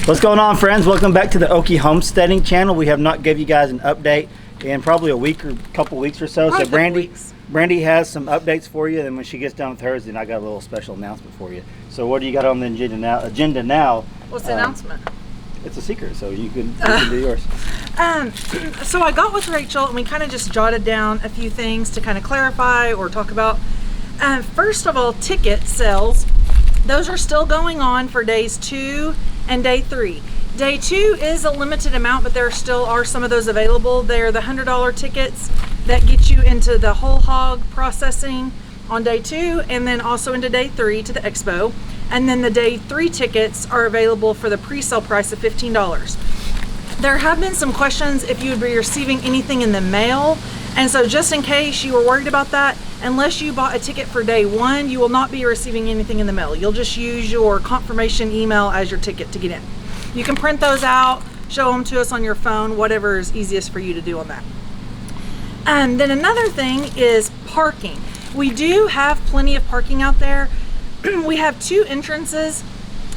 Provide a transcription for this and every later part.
What's going on, friends? Welcome back to the OKIE Homesteading channel. We have not gave you guys an update in probably a week or couple weeks or so. So Brandy has some updates for you, and when she gets done with hers, then I got a little special announcement for you. So what do you got on the agenda now? What's the announcement? It's a secret, so you can do yours. So I got with Rachel and we kind of just jotted down a few things to kind of clarify or talk about. First of all, ticket sales. Those are still going on for days 2 and day 3. Day 2 is a limited amount, but there still are some of those available. They're the $100 tickets that get you into the whole hog processing on day 2 and then also into day 3 to the expo. And then the day 3 tickets are available for the pre-sale price of $15. There have been some questions if you would be receiving anything in the mail. And so just in case you were worried about that, unless you bought a ticket for day 1, you will not be receiving anything in the mail. You'll just use your confirmation email as your ticket to get in. You can print those out, show them to us on your phone, whatever is easiest for you to do on that. And then another thing is parking. We do have plenty of parking out there. We have 2 entrances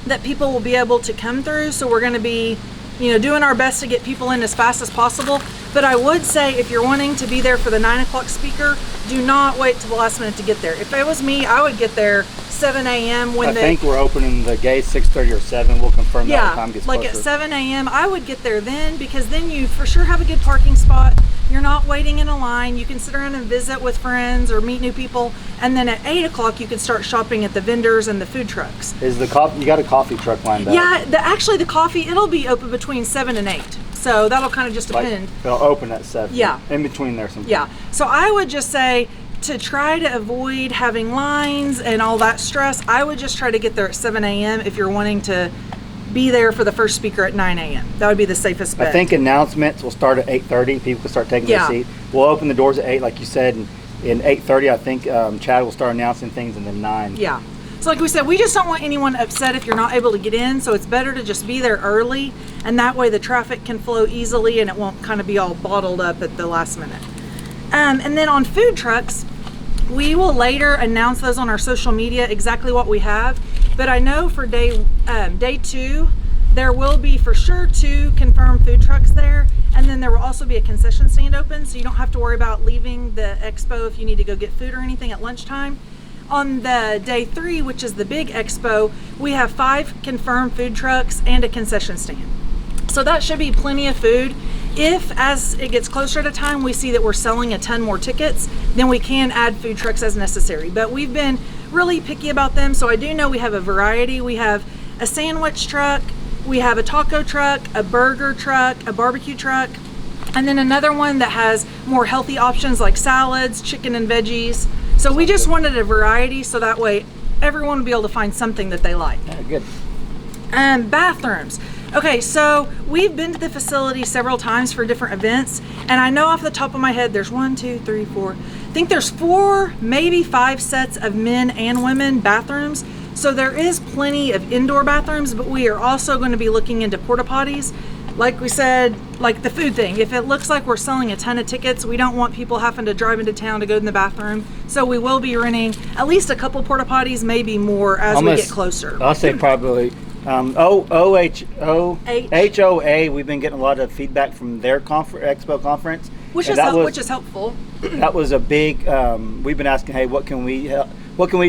that people will be able to come through, so we're going to be doing our best to get people in as fast as possible. But I would say if you're wanting to be there for the 9 o'clock speaker, do not wait till the last minute to get there. If it was me, I would get there 7 a.m. when I think we're opening the gates 6:30 or 7. We'll confirm that when the time gets closer. Like at 7 a.m. I would get there then, because then you for sure have a good parking spot. You're not waiting in a line. You can sit around and visit with friends or meet new people. And then at 8 o'clock, you can start shopping at the vendors and the food trucks. Is the coffee? You got a coffee truck lined up? Yeah, actually the coffee, it'll be open between 7 and 8. So that'll kind of just depend. Like they'll open at 7. Yeah. In between there sometimes. Yeah. So I would just say to try to avoid having lines and all that stress, I would just try to get there at 7 a.m. if you're wanting to be there for the first speaker at 9 a.m. That would be the safest bet. I think announcements will start at 8:30. People can start taking their seat. We'll open the doors at 8, like you said, and in 8:30, I think Chad will start announcing things, and then 9. Yeah. So like we said, we just don't want anyone upset if you're not able to get in, so it's better to just be there early, and that way the traffic can flow easily and it won't kind of be all bottled up at the last minute. And then on food trucks, we will later announce those on our social media, exactly what we have. But I know for day 2, there will be for sure 2 confirmed food trucks there. And then there will also be a concession stand open, so you don't have to worry about leaving the expo if you need to go get food or anything at lunchtime. On the day 3, which is the big expo, we have 5 confirmed food trucks and a concession stand. So that should be plenty of food. If, as it gets closer to time, we see that we're selling a ton more tickets, then we can add food trucks as necessary. But we've been really picky about them, so I do know we have a variety. We have a sandwich truck, we have a taco truck, a burger truck, a barbecue truck, and then another one that has more healthy options like salads, chicken and veggies. So we just wanted a variety, so that way everyone will be able to find something that they like. Yeah, good. Bathrooms. Okay, so we've been to the facility several times for different events, and I know off the top of my head there's 1, 2, 3, 4. I think there's 4, maybe 5 sets of men and women bathrooms. So there is plenty of indoor bathrooms, but we are also going to be looking into porta potties. Like we said, like the food thing, if it looks like we're selling a ton of tickets, we don't want people having to drive into town to go in the bathroom. So we will be renting at least a couple porta potties, maybe more as we get closer. I'll say probably HOA, we've been getting a lot of feedback from their expo conference. Which is helpful. That was a big, we've been asking, hey, what can we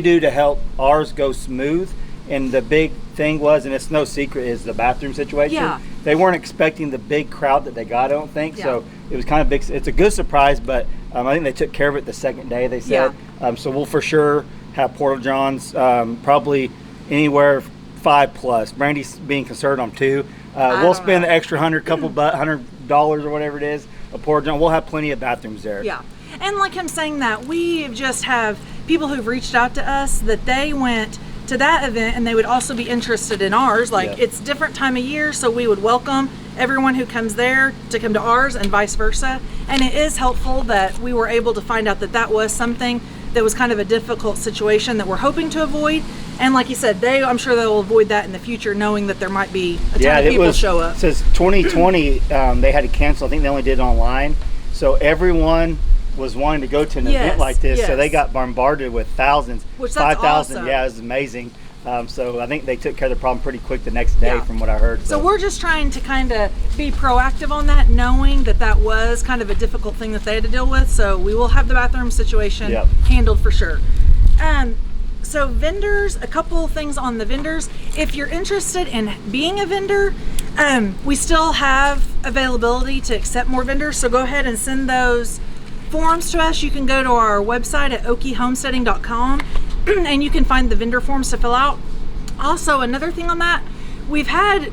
do to help ours go smooth? And the big thing was, and it's no secret, is the bathroom situation. Yeah. They weren't expecting the big crowd that they got, I don't think. Yeah. So it was kind of big. It's a good surprise, but I think they took care of it the second day, they said. Yeah. So we'll for sure have porta johns, probably anywhere 5+. Brandy's being concerned on 2. We'll spend the extra $100 or whatever it is, a porta john. We'll have plenty of bathrooms there. Yeah. And like I'm saying that, we just have people who've reached out to us that they went to that event and they would also be interested in ours. Like it's different time of year, so we would welcome everyone who comes there to come to ours and vice versa. And it is helpful that we were able to find out that that was something that was kind of a difficult situation that we're hoping to avoid. And like you said, I'm sure they'll avoid that in the future, knowing that there might be a ton of people show up. It says 2020, they had to cancel. I think they only did it online. So everyone was wanting to go to an event like this, so they got bombarded with thousands, 5,000. Awesome. Yeah, it was amazing. So I think they took care of the problem pretty quick the next day from what I heard. So we're just trying to kind of be proactive on that, knowing that that was kind of a difficult thing that they had to deal with. So we will have the bathroom situation handled for sure. So vendors, a couple things on the vendors. If you're interested in being a vendor, we still have availability to accept more vendors. So go ahead and send those forms to us. You can go to our website at OKIEHomesteading.com and you can find the vendor forms to fill out. Also, another thing on that, we've had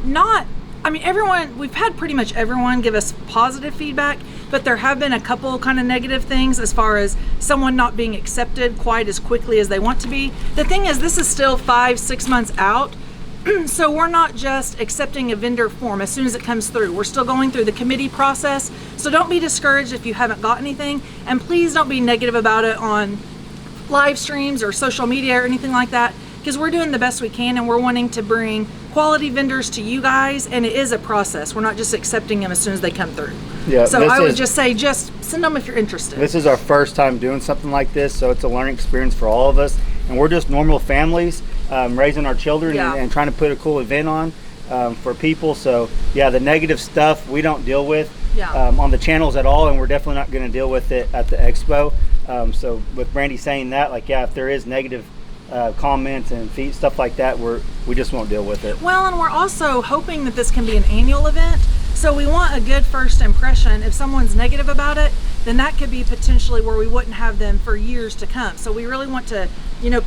we've had pretty much everyone give us positive feedback, but there have been a couple kind of negative things as far as someone not being accepted quite as quickly as they want to be. The thing is, this is still 5-6 months out. So we're not just accepting a vendor form as soon as it comes through. We're still going through the committee process. So don't be discouraged if you haven't got anything. And please don't be negative about it on live streams or social media or anything like that, because we're doing the best we can and we're wanting to bring quality vendors to you guys, and it is a process. We're not just accepting them as soon as they come through. Yeah. So I would just say, just send them if you're interested. This is our first time doing something like this, so it's a learning experience for all of us. And we're just normal families raising our children and trying to put a cool event on for people. So yeah, the negative stuff we don't deal with on the channels at all, and we're definitely not going to deal with it at the expo. So with Brandy saying that, like, yeah, if there is negative comments and stuff like that, we just won't deal with it. Well, and we're also hoping that this can be an annual event, so we want a good first impression. If someone's negative about it, then that could be potentially where we wouldn't have them for years to come. So we really want to,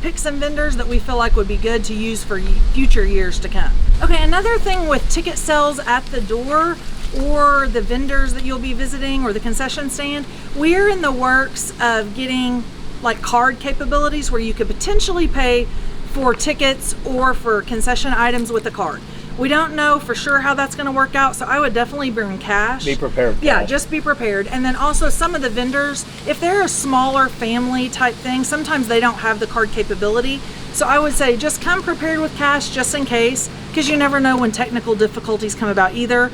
pick some vendors that we feel like would be good to use for future years to come. Okay, another thing with ticket sales at the door or the vendors that you'll be visiting or the concession stand, we're in the works of getting like card capabilities where you could potentially pay for tickets or for concession items with a card. We don't know for sure how that's going to work out, so I would definitely bring cash. Be prepared. Yeah, just be prepared. And then also some of the vendors, if they're a smaller family type thing, sometimes they don't have the card capability. So I would say just come prepared with cash just in case, because you never know when technical difficulties come about either.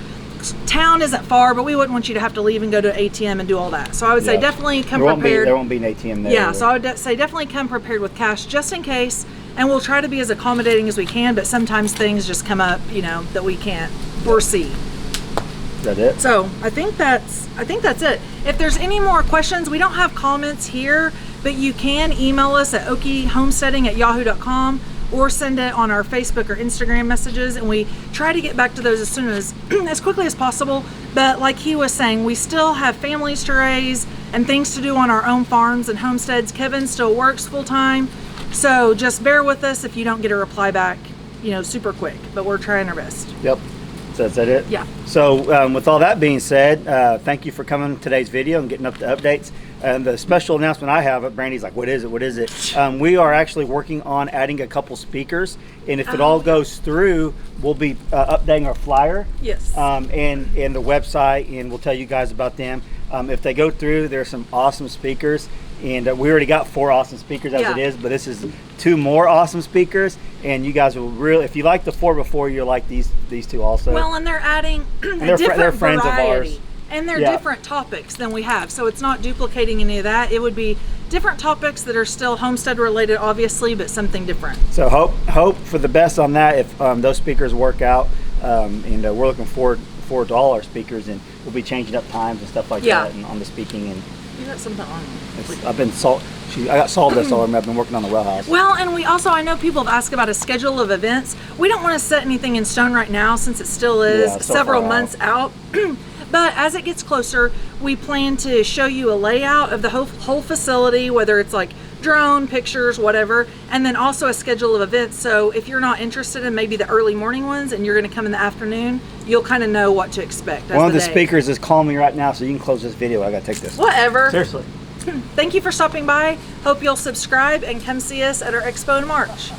Town isn't far, but we wouldn't want you to have to leave and go to an ATM and do all that. So I would say definitely come prepared. There won't be an ATM there. Yeah, so I would say definitely come prepared with cash just in case, and we'll try to be as accommodating as we can, but sometimes things just come up, that we can't foresee. Is that it? So I think that's it. If there's any more questions, we don't have comments here, but you can email us at okiehomesteading@yahoo.com or send it on our Facebook or Instagram messages, and we try to get back to those as soon as quickly as possible. But like he was saying, we still have families to raise and things to do on our own farms and homesteads. Kevin still works full time, so just bear with us if you don't get a reply back, super quick, but we're trying our best. Yep. So is that it? Yeah. So with all that being said, thank you for coming to today's video and getting up the updates. And the special announcement I have, Brandy's like, what is it? What is it? We are actually working on adding a couple speakers, and if it all goes through, we'll be updating our flyer. Yes. And the website, and we'll tell you guys about them. If they go through, there's some awesome speakers, and we already got 4 awesome speakers as it is, but this is 2 more awesome speakers, and you guys will really, if you like the 4 before, you'll like these 2 also. Well, and they're adding a different friends variety. Of ours. And they're different topics than we have, so it's not duplicating any of that. It would be different topics that are still homestead related, obviously, but something different. So hope for the best on that if those speakers work out, and we're looking forward to all our speakers, and we'll be changing up times and stuff like that and on the speaking. And you got something on me. I got sawdust all over me. I've been working on the row house. Well, and we also, I know people have asked about a schedule of events. We don't want to set anything in stone right now since it still is several months out. But as it gets closer, we plan to show you a layout of the whole facility, whether it's like drone, pictures, whatever, and then also a schedule of events. So if you're not interested in maybe the early morning ones and you're going to come in the afternoon, you'll kind of know what to expect. One of the speakers is calling me right now, so you can close this video. I got to take this. Whatever. Seriously. Thank you for stopping by. Hope you'll subscribe and come see us at our expo in March.